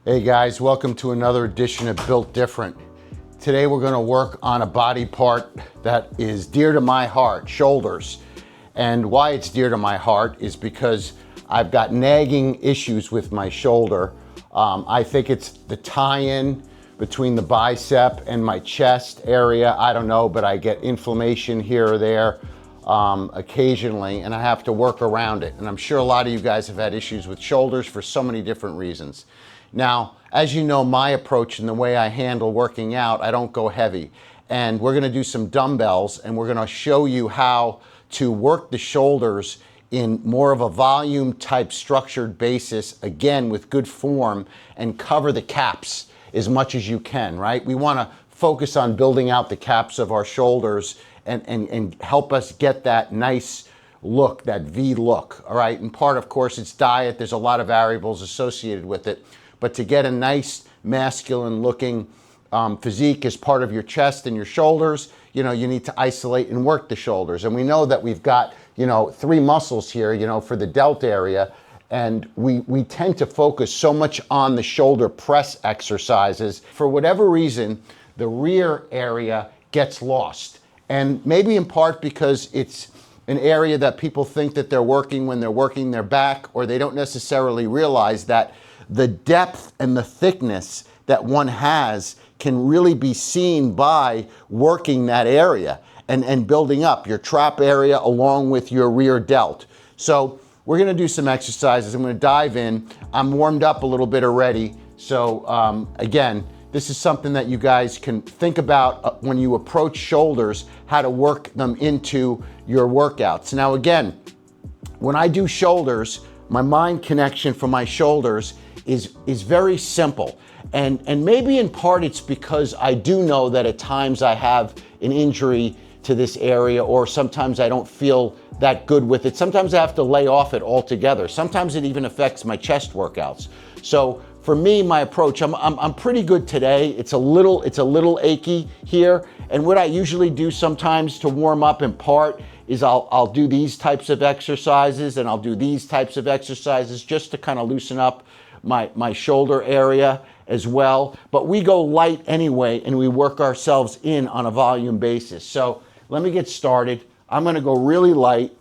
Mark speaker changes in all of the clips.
Speaker 1: Hey guys, welcome to another edition of Built Different. Today we're going to work on a body part that is dear to my heart, shoulders. And why it's dear to my heart is because I've got nagging issues with my shoulder. I think it's the tie-in between the bicep and my chest area. I don't know, but I get inflammation here or there occasionally, and I have to work around it. And I'm sure a lot of you guys have had issues with shoulders for so many different reasons. Now, as you know, my approach and the way I handle working out, I don't go heavy. And we're gonna do some dumbbells, and we're gonna show you how to work the shoulders in more of a volume type structured basis, again, with good form, and cover the caps as much as you can, right? We wanna focus on building out the caps of our shoulders and help us get that nice look, that V look, all right? And part, of course, it's diet. There's a lot of variables associated with it. But to get a nice masculine looking physique as part of your chest and your shoulders, you need to isolate and work the shoulders. And we know that we've got, three muscles here, for the delt area. And we tend to focus so much on the shoulder press exercises. For whatever reason, the rear area gets lost. And maybe in part because it's an area that people think that they're working when they're working their back, or they don't necessarily realize that the depth and the thickness that one has can really be seen by working that area and building up your trap area along with your rear delt. So we're gonna do some exercises. I'm gonna dive in. I'm warmed up a little bit already. So again, this is something that you guys can think about when you approach shoulders, how to work them into your workouts. Now again, when I do shoulders, my mind connection for my shoulders is very simple. And maybe in part it's because I do know that at times I have an injury to this area, or sometimes I don't feel that good with it. Sometimes I have to lay off it altogether. Sometimes it even affects my chest workouts. So for me, my approach, I'm pretty good today. It's a little achy here. And what I usually do sometimes to warm up in part is I'll do these types of exercises, and I'll do these types of exercises just to kind of loosen up my shoulder area as well. But we go light anyway, and we work ourselves in on a volume basis. So let me get started. I'm gonna go really light,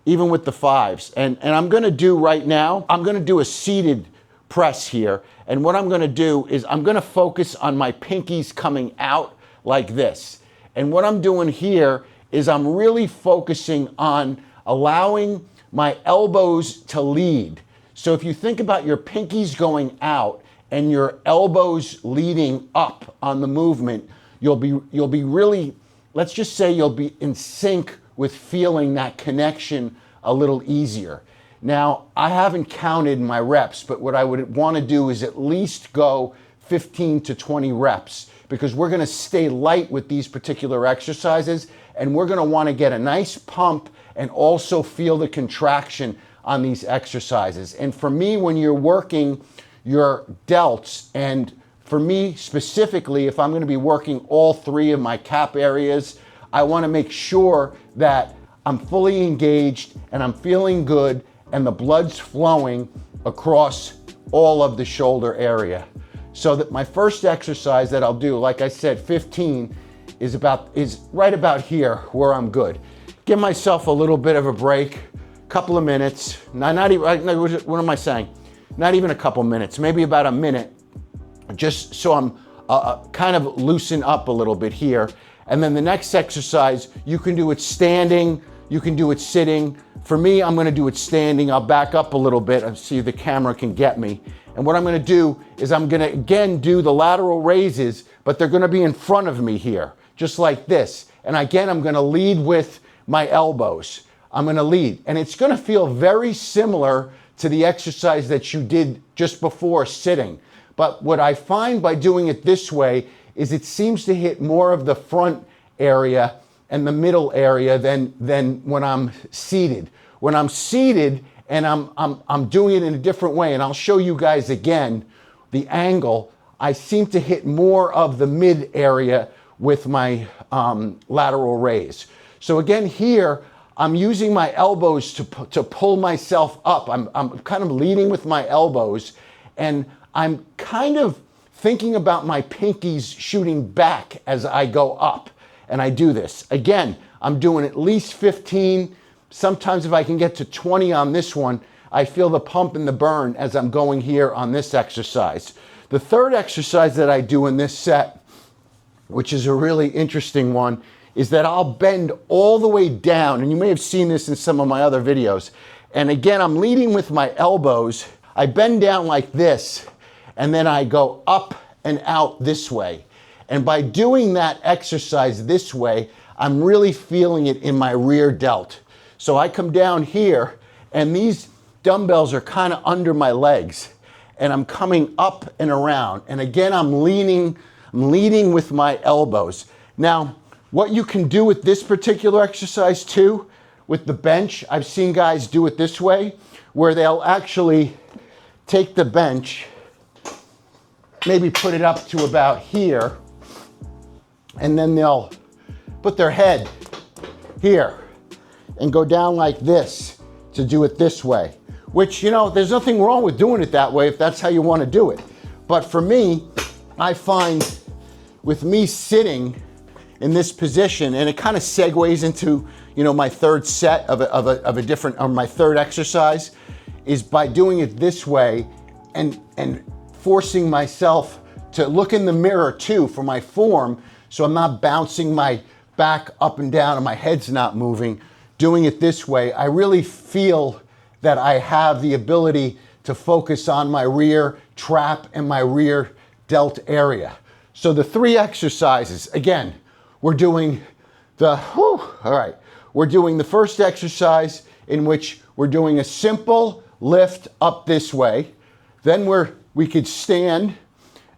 Speaker 1: even with the fives. And I'm gonna do right now, I'm gonna do a seated press here. And what I'm gonna do is I'm gonna focus on my pinkies coming out like this. And what I'm doing here is I'm really focusing on allowing my elbows to lead. So if you think about your pinkies going out and your elbows leading up on the movement, you'll be really, let's just say you'll be in sync with feeling that connection a little easier. Now, I haven't counted my reps, but what I would want to do is at least go 15 to 20 reps, because we're going to stay light with these particular exercises, and we're going to want to get a nice pump and also feel the contraction on these exercises. And for me, when you're working your delts, and for me specifically, if I'm going to be working all three of my cap areas, I want to make sure that I'm fully engaged and I'm feeling good and the blood's flowing across all of the shoulder area. So that my first exercise that I'll do, like I said, 15, is right about here where I'm good. Give myself a little bit of a break, couple of minutes, not even, what am I saying? Not even a couple minutes, maybe about a minute, just so I'm kind of loosen up a little bit here. And then the next exercise, you can do it standing, you can do it sitting. For me, I'm gonna do it standing. I'll back up a little bit and see if the camera can get me. And what I'm gonna do is I'm gonna, again, do the lateral raises, but they're gonna be in front of me here, just like this. And again, I'm gonna lead with my elbows. I'm gonna lead. And it's gonna feel very similar to the exercise that you did just before sitting. But what I find by doing it this way is it seems to hit more of the front area and the middle area than when I'm seated. When I'm seated and I'm doing it in a different way, and I'll show you guys again the angle, I seem to hit more of the mid area with my lateral raise. So again here, I'm using my elbows to pull myself up. I'm kind of leading with my elbows, and I'm kind of thinking about my pinkies shooting back as I go up. And I do this. Again, I'm doing at least 15. Sometimes if I can get to 20 on this one, I feel the pump and the burn as I'm going here on this exercise. The third exercise that I do in this set, which is a really interesting one, is that I'll bend all the way down. And you may have seen this in some of my other videos. And again, I'm leading with my elbows. I bend down like this, and then I go up and out this way. And by doing that exercise this way, I'm really feeling it in my rear delt. So I come down here, and these dumbbells are kind of under my legs, and I'm coming up and around. And again, I'm leading with my elbows. Now, what you can do with this particular exercise too, with the bench, I've seen guys do it this way, where they'll actually take the bench, maybe put it up to about here, and then they'll put their head here and go down like this to do it this way. Which, you know, there's nothing wrong with doing it that way if that's how you want to do it. But for me, I find with me sitting in this position, and it kind of segues into, you know, my third set of a different, or my third exercise, is by doing it this way and forcing myself to look in the mirror too for my form, so I'm not bouncing my back up and down and my head's not moving. Doing it this way, I really feel that I have the ability to focus on my rear trap and my rear delt area. So the three exercises, again, we're doing we're doing the first exercise in which we're doing a simple lift up this way. Then we could stand,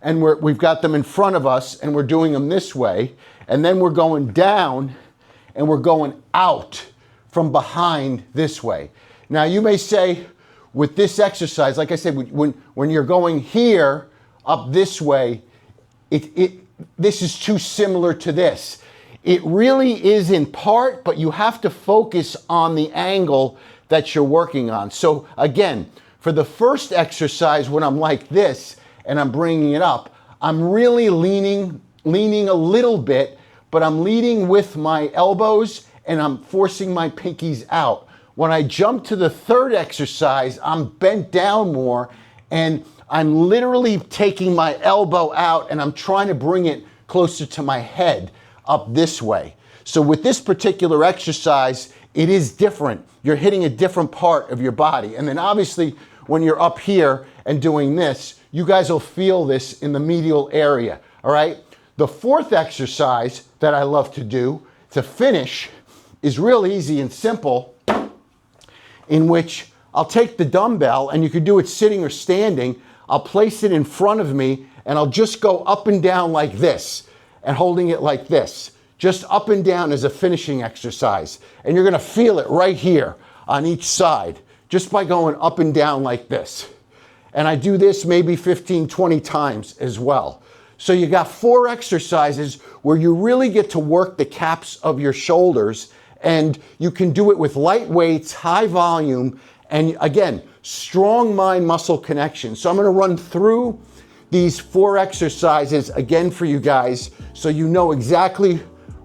Speaker 1: and we've got them in front of us, and we're doing them this way. And then we're going down, and we're going out from behind this way. Now you may say, with this exercise, like I said, when you're going here up this way, this is too similar to this. It really is in part, but you have to focus on the angle that you're working on. So again, for the first exercise, when I'm like this and I'm bringing it up, I'm really leaning a little bit, but I'm leading with my elbows and I'm forcing my pinkies out. When I jump to the third exercise, I'm bent down more, and I'm literally taking my elbow out and I'm trying to bring it closer to my head up this way. So with this particular exercise, it is different. You're hitting a different part of your body. And then obviously when you're up here and doing this, you guys will feel this in the medial area, all right? The fourth exercise that I love to do to finish is real easy and simple, in which I'll take the dumbbell, and you could do it sitting or standing. I'll place it in front of me, and I'll just go up and down like this, and holding it like this, just up and down as a finishing exercise. And you're gonna feel it right here on each side, just by going up and down like this. And I do this maybe 15, 20 times as well. So you got 4 exercises where you really get to work the caps of your shoulders, and you can do it with light weights, high volume, and again, strong mind-muscle connection. So I'm gonna run through these 4 exercises again for you guys so you know exactly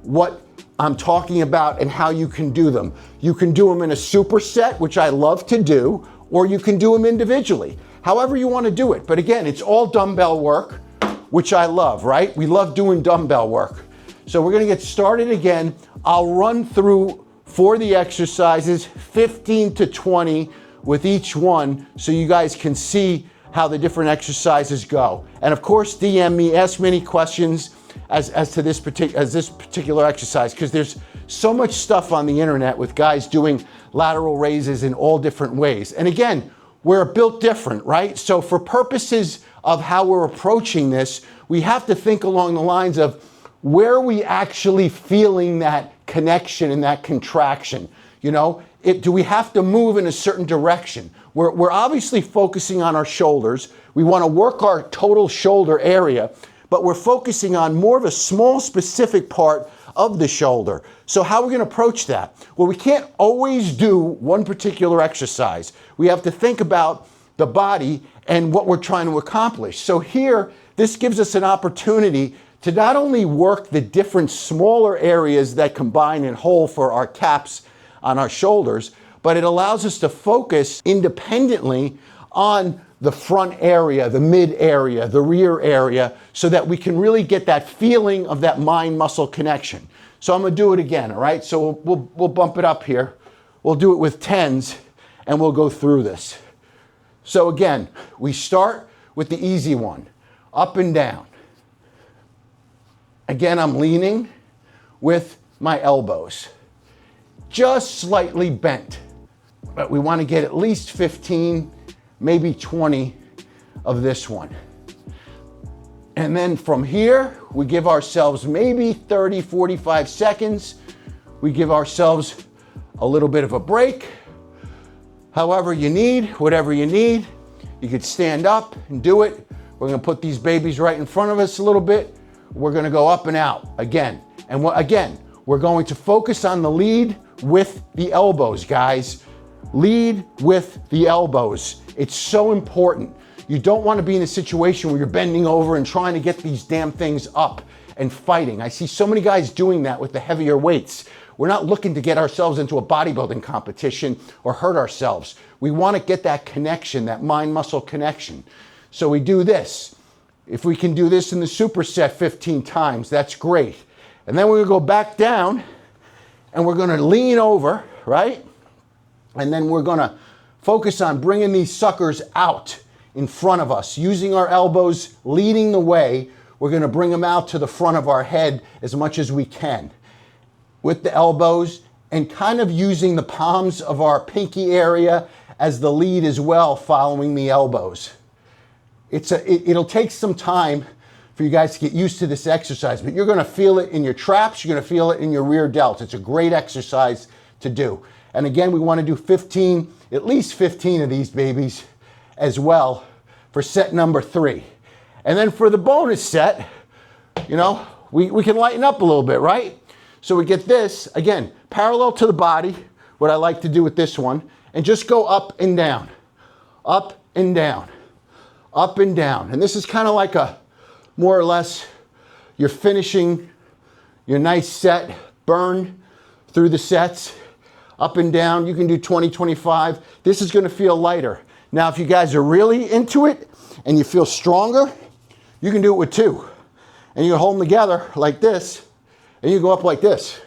Speaker 1: what I'm talking about and how you can do them. You can do them in a superset, which I love to do, or you can do them individually, however you want to do it. But again, it's all dumbbell work, which I love, right? We love doing dumbbell work. So we're gonna get started again. I'll run through for the exercises, 15 to 20 with each one, so you guys can see how the different exercises go. And of course, DM me, ask me any questions as to this particular exercise, because there's so much stuff on the internet with guys doing lateral raises in all different ways. And again, we're built different, right? So for purposes of how we're approaching this, we have to think along the lines of where are we actually feeling that connection and that contraction? You know, do we have to move in a certain direction? We're obviously focusing on our shoulders. We want to work our total shoulder area, but we're focusing on more of a small specific part of the shoulder. So how are we going to approach that? Well, we can't always do one particular exercise. We have to think about the body and what we're trying to accomplish. So here, this gives us an opportunity to not only work the different smaller areas that combine and hold for our caps on our shoulders, but it allows us to focus independently on the front area, the mid area, the rear area, so that we can really get that feeling of that mind-muscle connection. So I'm gonna do it again, all right? So we'll bump it up here. We'll do it with 10s and we'll go through this. So again, we start with the easy one, up and down. Again, I'm leaning with my elbows, just slightly bent, but we want to get at least 15, maybe 20 of this one. And then from here, we give ourselves maybe 30, 45 seconds. We give ourselves a little bit of a break. However you need, whatever you need, you could stand up and do it. We're gonna put these babies right in front of us a little bit. We're gonna go up and out again. And again, we're going to focus on the lead with the elbows, guys. Lead with the elbows. It's so important. You don't want to be in a situation where you're bending over and trying to get these damn things up and fighting. I see so many guys doing that with the heavier weights. We're not looking to get ourselves into a bodybuilding competition or hurt ourselves. We want to get that connection, that mind-muscle connection. So we do this. If we can do this in the superset 15 times, that's great. And then we're gonna go back down and we're gonna lean over, right? And then we're gonna focus on bringing these suckers out in front of us, using our elbows, leading the way. We're gonna bring them out to the front of our head as much as we can with the elbows, and kind of using the palms of our pinky area as the lead as well, following the elbows. It'll take some time for you guys to get used to this exercise, but you're gonna feel it in your traps, you're gonna feel it in your rear delts. It's a great exercise to do. And again, we wanna do 15, at least 15 of these babies as well for set number 3. And then for the bonus set, you know, we can lighten up a little bit, right? So we get this, again, parallel to the body, what I like to do with this one, and just go up and down, up and down, up and down. And this is kind of like a, more or less, you're finishing your nice set, burn through the sets, up and down. You can do 20, 25. This is gonna feel lighter. Now, if you guys are really into it and you feel stronger, you can do it with 2. And you hold them together like this, and you go up like this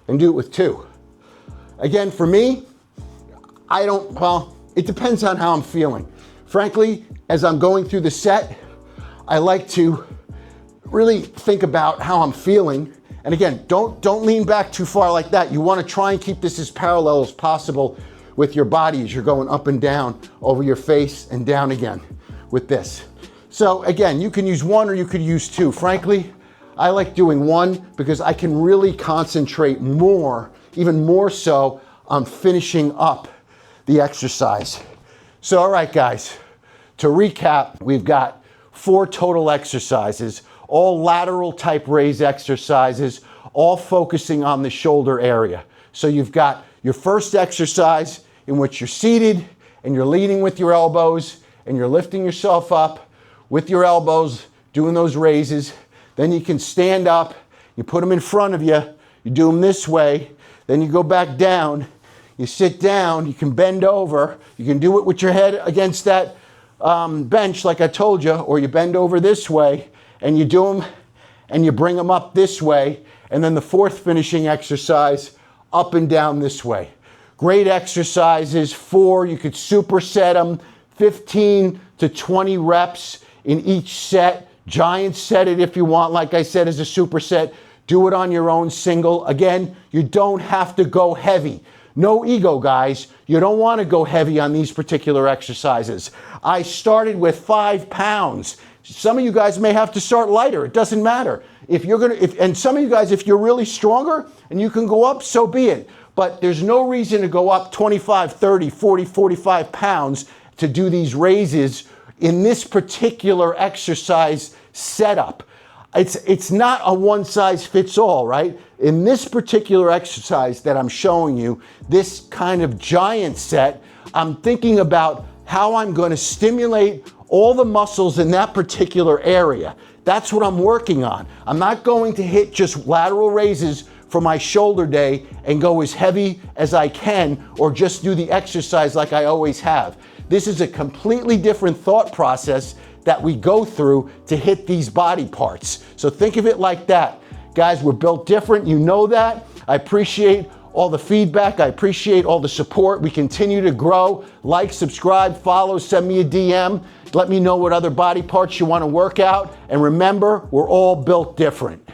Speaker 1: and do it with 2. Again, for me, well, it depends on how I'm feeling. Frankly, as I'm going through the set, I like to really think about how I'm feeling. And again, don't lean back too far like that. You want to try and keep this as parallel as possible with your body as you're going up and down over your face and down again with this. So again, you can use 1 or you could use 2. Frankly, I like doing 1 because I can really concentrate more, even more so, on finishing up the exercise. So, all right, guys, to recap, we've got 4 total exercises, all lateral type raise exercises, all focusing on the shoulder area. So you've got your first exercise in which you're seated and you're leading with your elbows and you're lifting yourself up with your elbows, doing those raises. Then you can stand up, you put them in front of you, you do them this way, then you go back down, you sit down, you can bend over, you can do it with your head against that bench like I told you, or you bend over this way and you do them and you bring them up this way, and then the 4th finishing exercise, up and down this way. Great exercises. 4, you could superset them, 15 to 20 reps in each set. Giant set it if you want, like I said, as a superset. Do it on your own single. Again, you don't have to go heavy. No ego, guys. You don't want to go heavy on these particular exercises. I started with 5 pounds. Some of you guys may have to start lighter. It doesn't matter. And some of you guys, if you're really stronger and you can go up, so be it. But there's no reason to go up 25, 30, 40, 45 pounds to do these raises in this particular exercise setup. It's not a one size fits all, right? In this particular exercise that I'm showing you, this kind of giant set, I'm thinking about how I'm going to stimulate all the muscles in that particular area. That's what I'm working on. I'm not going to hit just lateral raises for my shoulder day and go as heavy as I can, or just do the exercise like I always have. This is a completely different thought process that we go through to hit these body parts. So think of it like that. Guys, we're built different. You know that. I appreciate all the feedback. I appreciate all the support. We continue to grow. Like, subscribe, follow, send me a DM. Let me know what other body parts you want to work out. And remember, we're all built different.